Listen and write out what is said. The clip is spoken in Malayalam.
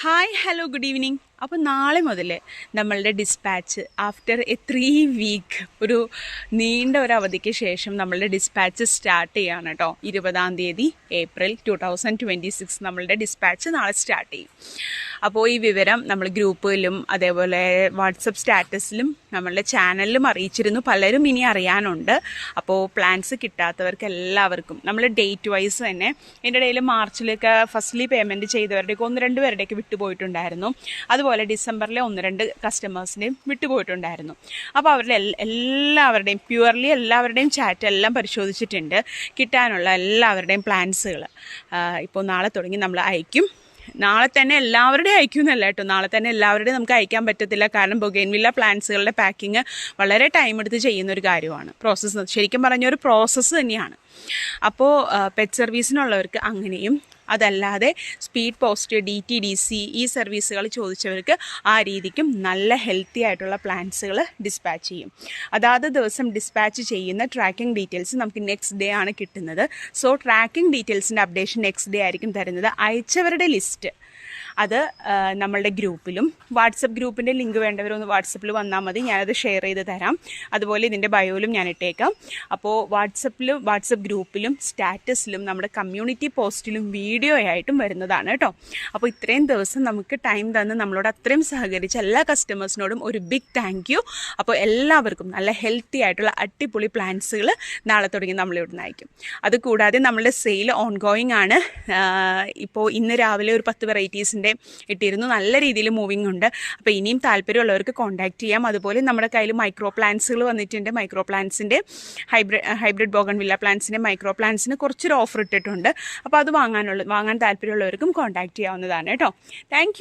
Hi hello good evening. അപ്പോൾ നാളെ മുതൽ നമ്മളുടെ ഡിസ്പാച്ച് ആഫ്റ്റർ എ 3 വീക്ക് ഒരു നീണ്ട ഒരു അവധിക്ക് ശേഷം നമ്മളുടെ ഡിസ്പാച്ച് സ്റ്റാർട്ട് ചെയ്യാണ് കേട്ടോ. 20-ാം തീയതി ഏപ്രിൽ 2026 നമ്മളുടെ ഡിസ്പാച്ച് നാളെ സ്റ്റാർട്ട് ചെയ്യും. അപ്പോൾ ഈ വിവരം നമ്മൾ ഗ്രൂപ്പിലും അതേപോലെ വാട്സപ്പ് സ്റ്റാറ്റസിലും നമ്മളുടെ ചാനലിലും അറിയിച്ചിരുന്നു. പലരും ഇനി അറിയാനുണ്ട്. അപ്പോൾ പ്ലാൻസ് കിട്ടാത്തവർക്ക് എല്ലാവർക്കും നമ്മൾ ഡേറ്റ് വൈസ് തന്നെ ഇതിൻ്റെ ഇടയിൽ മാർച്ചിലേക്ക് ഫസ്റ്റ്ലി പേയ്മെൻറ്റ് ചെയ്തവരുടെയൊക്കെ 1-2 പേരുടെയൊക്കെ വിട്ടുപോയിട്ടുണ്ടായിരുന്നു. അതുപോലെ ഡിസംബറിലെ 1-2 കസ്റ്റമേഴ്സിനെയും വിട്ടുപോയിട്ടുണ്ടായിരുന്നു. അപ്പോൾ അവരുടെ എല്ലാവരുടെയും പ്യുവർലി എല്ലാവരുടെയും ചാറ്റ് എല്ലാം പരിശോധിച്ചിട്ടുണ്ട്. കിട്ടാനുള്ള എല്ലാവരുടെയും പ്ലാൻസുകൾ ഇപ്പോൾ നാളെ തുടങ്ങി നമ്മൾ അയക്കും. നാളെ തന്നെ എല്ലാവരുടെയും അയക്കുമെന്നല്ല കേട്ടോ, നാളെ തന്നെ എല്ലാവരുടെയും നമുക്ക് അയക്കാൻ പറ്റത്തില്ല. കാരണം ബൊഗെയിൻവില്ല പ്ലാന്റ്സുകളുടെ പാക്കിങ് വളരെ ടൈം എടുത്ത് ചെയ്യുന്ന ഒരു കാര്യമാണ്. പ്രോസസ്സ് ശരിക്കും പറഞ്ഞൊരു പ്രോസസ്സ് തന്നെയാണ്. അപ്പോൾ പെറ്റ് സർവീസിനുള്ളവർക്ക് അങ്ങനെയും, അതല്ലാതെ സ്പീഡ് പോസ്റ്റ്, DTDC ഈ സർവീസുകൾ ചോദിച്ചവർക്ക് ആ രീതിക്കും നല്ല ഹെൽത്തി ആയിട്ടുള്ള പ്ലാന്റ്സുകൾ ഡിസ്പാച്ച് ചെയ്യും. അതാത് ദിവസം ഡിസ്പാച്ച് ചെയ്യുന്ന ട്രാക്കിംഗ് ഡീറ്റെയിൽസ് നമുക്ക് നെക്സ്റ്റ് ഡേ ആണ് കിട്ടുന്നത്. സോ ട്രാക്കിംഗ് ഡീറ്റെയിൽസിൻ്റെ അപ്ഡേഷൻ നെക്സ്റ്റ് ഡേ ആയിരിക്കും തരുന്നത്. അയച്ചവരുടെ ലിസ്റ്റ് അത് നമ്മളുടെ ഗ്രൂപ്പിലും, വാട്സപ്പ് ഗ്രൂപ്പിൻ്റെ ലിങ്ക് വേണ്ടവരൊന്ന് വാട്സപ്പിൽ വന്നാൽ മതി, ഞാനത് ഷെയർ ചെയ്ത് തരാം. അതുപോലെ ഇതിൻ്റെ ബയോയിലും ഞാൻ ഇട്ടേക്കാം. അപ്പോൾ വാട്സപ്പ് ഗ്രൂപ്പിലും സ്റ്റാറ്റസിലും നമ്മുടെ കമ്മ്യൂണിറ്റി പോസ്റ്റിലും വീഡിയോ ആയിട്ടും വരുന്നതാണ് കേട്ടോ. അപ്പോൾ ഇത്രയും ദിവസം നമുക്ക് ടൈം തന്ന് നമ്മളോട് അത്രയും സഹകരിച്ച എല്ലാ കസ്റ്റമേഴ്സിനോടും ഒരു ബിഗ് താങ്ക് യു. അപ്പോൾ എല്ലാവർക്കും നല്ല ഹെൽത്തി ആയിട്ടുള്ള അടിപൊളി പ്ലാന്റ്സുകൾ നാളെ തുടങ്ങി നമ്മളിവിടെ അയക്കും. അതുകൂടാതെ നമ്മളുടെ സെയിൽ ഓൺ ഗോയിങ് ആണ്. ഇപ്പോൾ ഇന്ന് രാവിലെ ഒരു 10 വെറൈറ്റീസിൻ്റെ ഇട്ടിരുന്നു. നല്ല രീതിയിൽ മൂവിങ് ഉണ്ട്. അപ്പോൾ ഇനിയും താല്പര്യമുള്ളവർക്ക് കോൺടാക്ട് ചെയ്യാം. അതുപോലെ നമ്മുടെ കയ്യിൽ മൈക്രോ പ്ലാന്റ്സുകൾ വന്നിട്ടുണ്ട്. മൈക്രോ പ്ലാന്റ്സിൻ്റെ ഹൈബ്രിഡ് ബോഗൺവില്ല പ്ലാന്റ്സിൻ്റെ മൈക്രോ പ്ലാന്റ്സിന് കുറച്ചൊരു ഓഫർ ഇട്ടിട്ടുണ്ട്. അപ്പോൾ അത് വാങ്ങാൻ താല്പര്യമുള്ളവർക്കും കോൺടാക്ട് ചെയ്യാവുന്നതാണ് കേട്ടോ. താങ്ക്